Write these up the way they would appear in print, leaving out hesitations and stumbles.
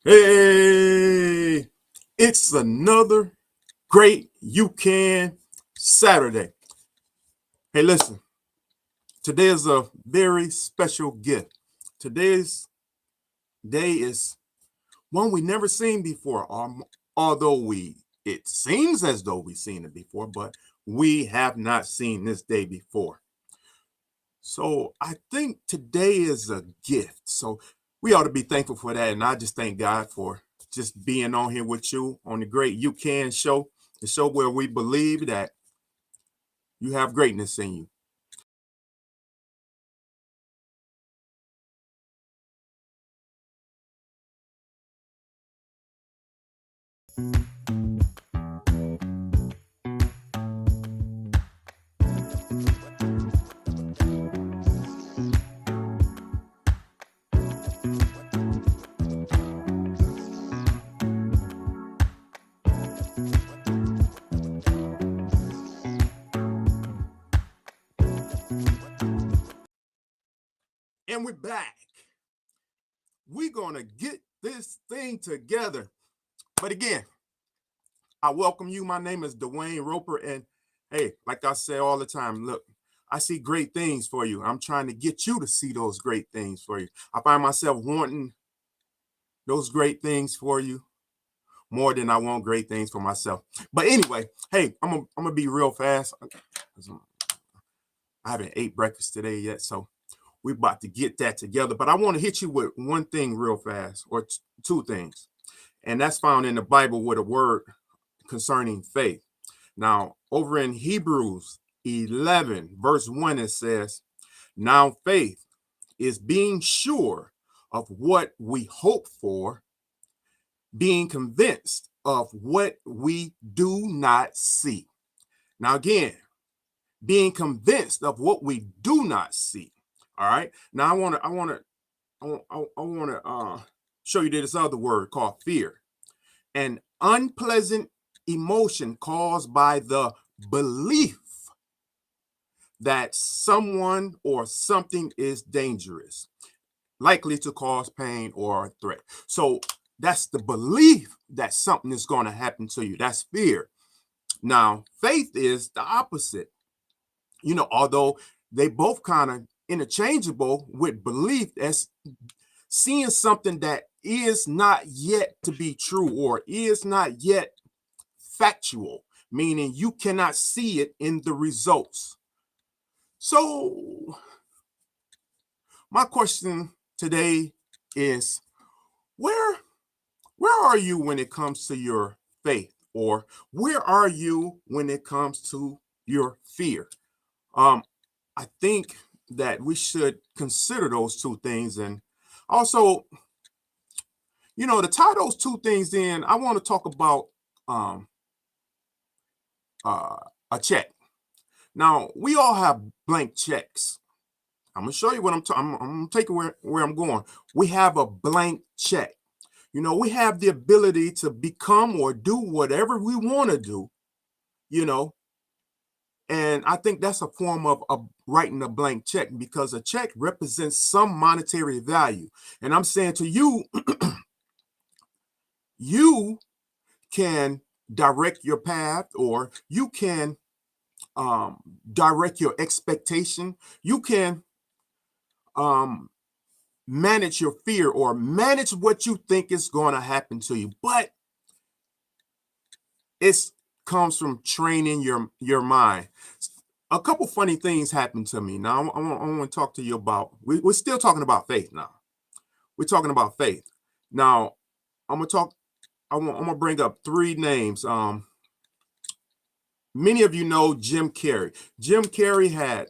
Hey, it's another great You Can Saturday. Hey, listen, today is a very special gift. Today's day is one we never seen before, although it seems as though we've seen it before, but we have not seen this day before. So I think today is a gift. So we ought to be thankful for that. And I just thank God for just being on here with you on the Great You Can show, the show where we believe that you have greatness in you. And we're back. We're going to get this thing together. But again, I welcome you. My name is Dwayne Roper. And hey, like I say all the time, look, I see great things for you. I'm trying to get you to see those great things for you. I find myself wanting those great things for you more than I want great things for myself. But anyway, hey, I'm gonna be real fast. I haven't ate breakfast today yet, so we're about to get that together. But I want to hit you with one thing real fast, or two things, and that's found in the Bible with a word concerning faith. Now, over in Hebrews 11, verse 1, it says, "Now faith is being sure of what we hope for, being convinced of what we do not see." Now, again, being convinced of what we do not see. All right. Now, I want to show you this other word called fear, an unpleasant emotion caused by the belief that someone or something is dangerous, likely to cause pain or a threat. So that's the belief that something is going to happen to you. That's fear. Now, faith is the opposite. Although they both kind of interchangeable with belief as seeing something that is not yet to be true or is not yet factual, meaning you cannot see it in the results. So, my question today is where where are you when it comes to your faith, or where are you when it comes to your fear? Um, I think that we should consider those two things. And also, to tie those two things in, I want to talk about um, uh, a check. Now, we all have blank checks. I'm going to show you what I'm going to take it where I'm going. We have a blank check. We have the ability to become or do whatever we want to do, you know, and I think that's a form of writing a blank check, because a check represents some monetary value. And I'm saying to you, you can direct your path, or you can direct your expectation. You can um, manage your fear, or manage what you think is going to happen to you. But it comes from training your mind. A couple funny things happened to me. Now I want to talk to you about. We're still talking about faith now. We're talking about faith. Now I'm gonna talk. I'm gonna bring up three names. Many of you know Jim Carrey. Jim Carrey had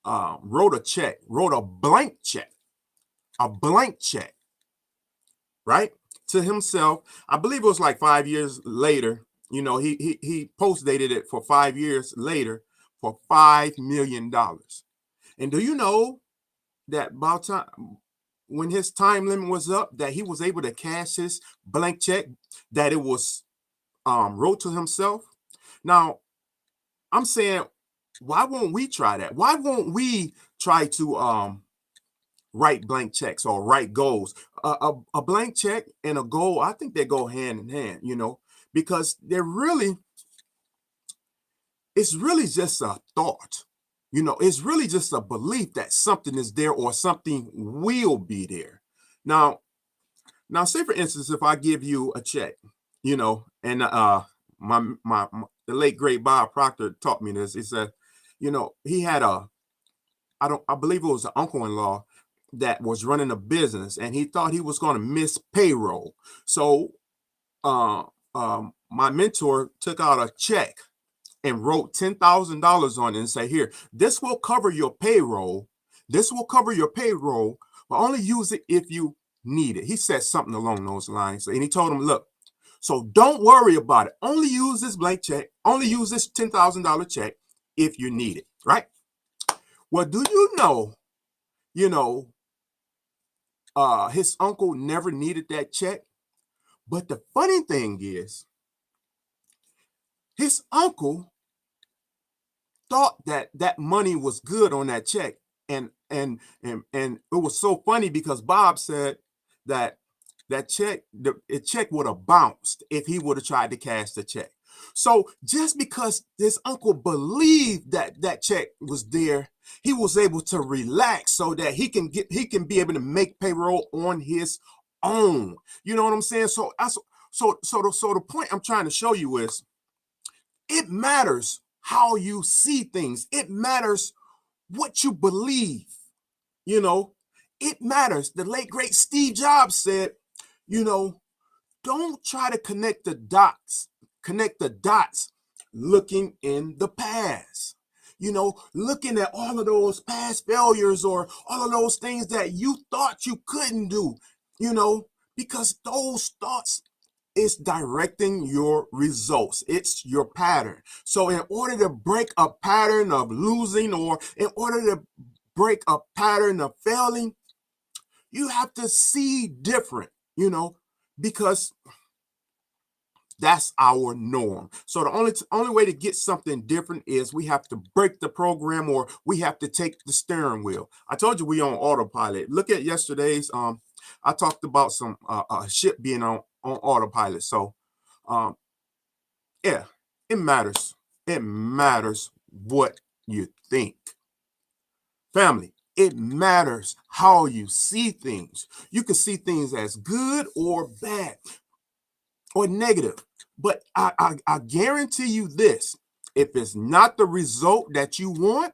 wrote a blank check, right, to himself. I believe it was like 5 years later. He post dated it for 5 years later for $5 million. And do you know that about time when his time limit was up, that he was able to cash his blank check, that it was wrote to himself? Now, I'm saying, why won't we try that? Why won't we try to write blank checks or write goals. A blank check and a goal, I think they go hand in hand, because it's really just a thought. It's really just a belief that something is there or something will be there. Now, say for instance, if I give you a check, and the late great Bob Proctor taught me this. He said, he had I believe it was an uncle-in-law that was running a business, and he thought he was going to miss payroll. So, my mentor took out a check and wrote $10,000 on it and say, here, this will cover your payroll. This will cover your payroll, but only use it if you need it. He said something along those lines. And he told him, look, so don't worry about it. Only use this blank check. Only use this $10,000 check if you need it, right? Well, do his uncle never needed that check. But the funny thing is, his uncle thought that that money was good on that check. And it was so funny because Bob said that the check would have bounced if he would have tried to cash the check. So just because this uncle believed that that check was there, he was able to relax so that he can be able to make payroll on his own. You know what I'm saying? So the point I'm trying to show you is, it matters how you see things. It matters what you believe. It matters. The late great Steve Jobs said, don't try to connect the dots looking in the past. Looking at all of those past failures or all of those things that you thought you couldn't do, because those thoughts is directing your results. It's your pattern. So in order to break a pattern of losing, or in order to break a pattern of failing, you have to see different, because that's our norm. So the only way to get something different is we have to break the program, or we have to take the steering wheel. I told you we on autopilot. Look at yesterday's. I talked about some a ship being on autopilot. So, yeah, it matters. It matters what you think, family. It matters how you see things. You can see things as good or bad or negative. But I guarantee you this, if it's not the result that you want,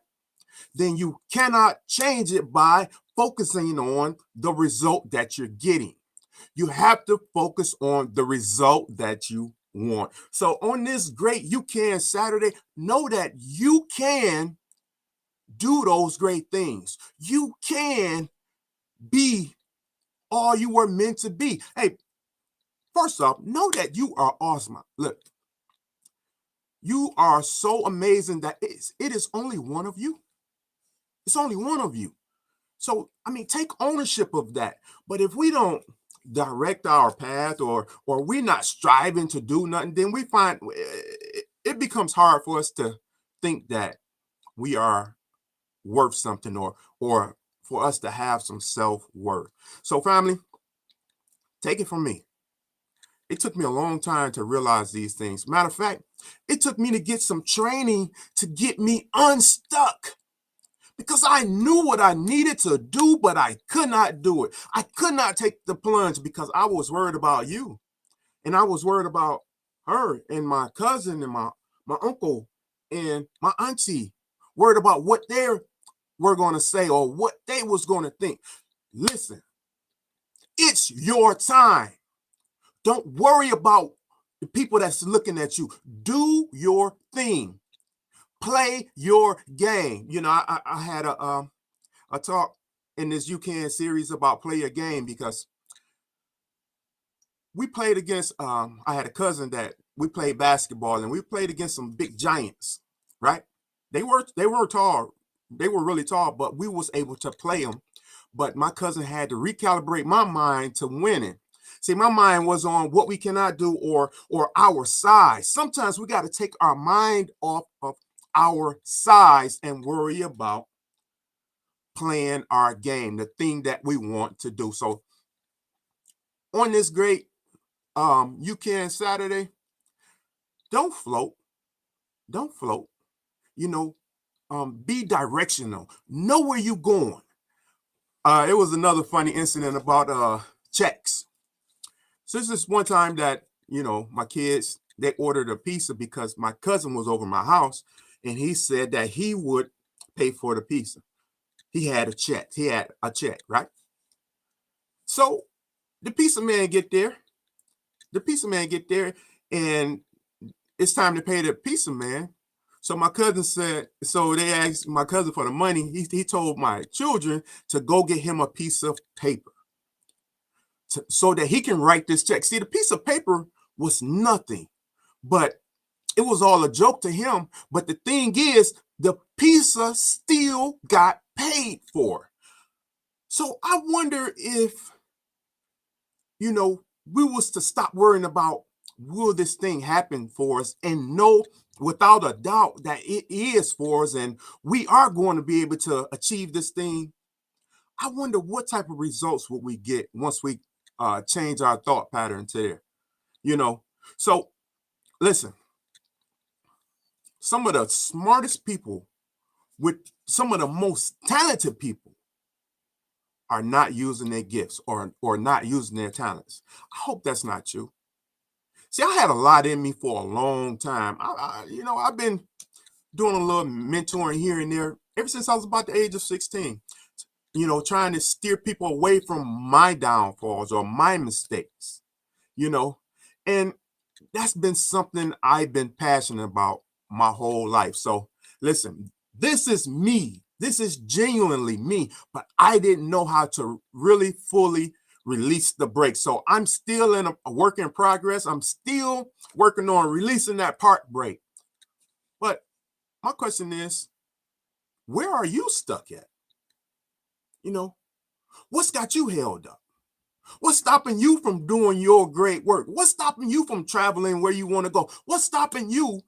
then you cannot change it by focusing on the result that you're getting. You have to focus on the result that you want. So on this great You Can Saturday, know that you can do those great things. You can be all you were meant to be. Hey, first off, know that you are awesome. Look, you are so amazing that it is only one of you. It's only one of you. So, take ownership of that. But if we don't direct our path, or we're not striving to do nothing, then we find it becomes hard for us to think that we are worth something, or for us to have some self-worth. So, family, take it from me. It took me a long time to realize these things. Matter of fact, it took me to get some training to get me unstuck, because I knew what I needed to do, but I could not do it. I could not take the plunge because I was worried about you, and I was worried about her and my cousin and my uncle and my auntie, worried about what they were going to say or what they was going to think. Listen, it's your time. Don't worry about the people that's looking at you. Do your thing. Play your game. I had a talk in this You Can series about play your game, because we played against, I had a cousin that we played basketball, and we played against some big giants, right? They were tall. They were really tall, but we was able to play them. But my cousin had to recalibrate my mind to winning. See, my mind was on what we cannot do, or our size. Sometimes we got to take our mind off of our size and worry about playing our game, the thing that we want to do. So on this great you can Saturday, don't float, don't float. You know, be directional. Know where you're going. It was another funny incident about checks. So this one time that, my kids, they ordered a pizza because my cousin was over my house and he said that he would pay for the pizza. He had a check. He had a check, right? So the pizza man get there. The pizza man get there and it's time to pay the pizza man. So my cousin said, so they asked my cousin for the money. He told my children to go get him a piece of paper so that he can write this check. See, the piece of paper was nothing, but it was all a joke to him. But the thing is, the pizza still got paid for. So I wonder if, we was to stop worrying about will this thing happen for us and know without a doubt that it is for us and we are going to be able to achieve this thing. I wonder what type of results will we get once we change our thought pattern to there, So listen, some of the smartest people with some of the most talented people are not using their gifts or not using their talents. I hope that's not you. See, I had a lot in me for a long time. I've been doing a little mentoring here and there ever since I was about the age of 16, trying to steer people away from my downfalls or my mistakes, and that's been something I've been passionate about my whole life. So listen, this is me. This is genuinely me, but I didn't know how to really fully release the brakes. So I'm still in a work in progress. I'm still working on releasing that park brake. But my question is, where are you stuck at? What's got you held up? What's stopping you from doing your great work? What's stopping you from traveling where you want to go? What's stopping you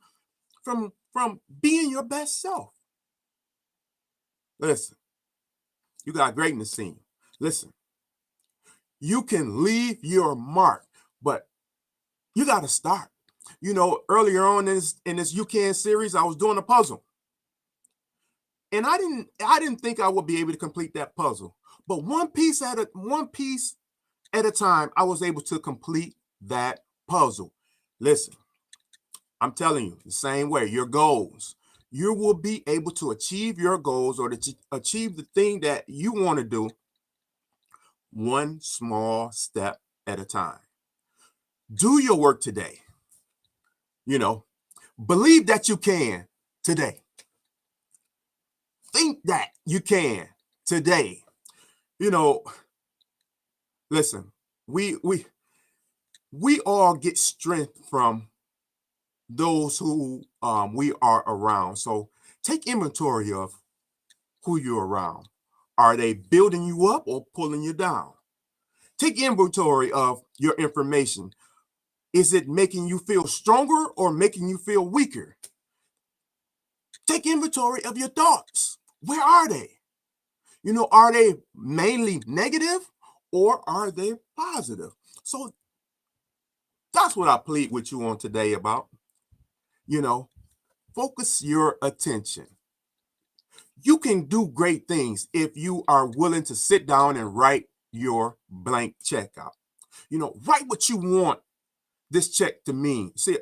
from being your best self? Listen, you got greatness in you. Listen, you can leave your mark, but you got to start. Earlier on in this You Can series, I was doing a puzzle. And I didn't think I would be able to complete that puzzle. But one piece at a time, I was able to complete that puzzle. Listen, I'm telling you, the same way, your goals. You will be able to achieve your goals or to achieve the thing that you want to do one small step at a time. Do your work today. Believe that you can today. Think that you can today. Listen, we all get strength from those who we are around. So take inventory of who you're around. Are they building you up or pulling you down? Take inventory of your information. Is it making you feel stronger or making you feel weaker? Take inventory of your thoughts. Where are they? Are they mainly negative or are they positive? So that's what I plead with you on today about. Focus your attention. You can do great things if you are willing to sit down and write your blank check out. Write what you want this check to mean. See,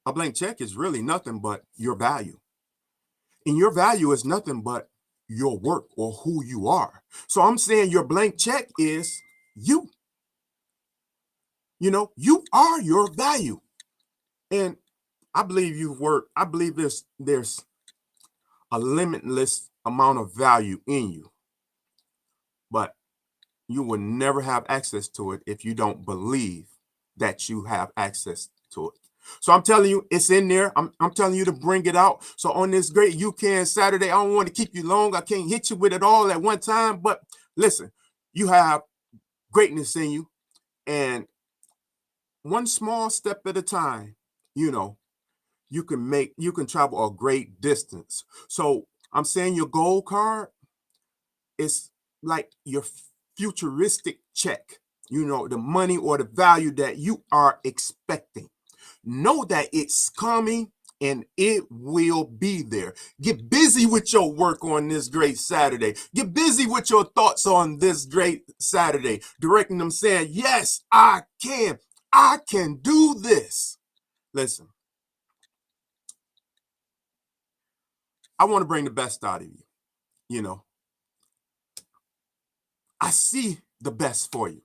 a blank check is really nothing but your value. And your value is nothing but your work or who you are. So I'm saying your blank check is you. You are your value. And I believe I believe there's a limitless amount of value in you. But you will never have access to it if you don't believe that you have access to it. So I'm telling you, it's in there. I'm telling you to bring it out. So on this great You Can Saturday, I don't want to keep you long. I can't hit you with it all at one time. But listen, you have greatness in you. And one small step at a time, you can travel a great distance. So I'm saying your gold card is like your futuristic check, the money or the value that you are expecting. Know that it's coming and it will be there. Get busy with your work on this great Saturday. Get busy with your thoughts on this great Saturday, directing them saying, yes, I can do this. Listen, I want to bring the best out of you. I see the best for you.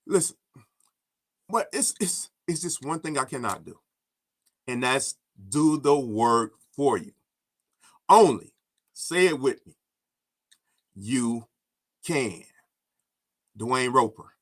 Listen, but it's just one thing I cannot do, and that's do the work for you. Only, say it with me, you can. Dwayne Roper.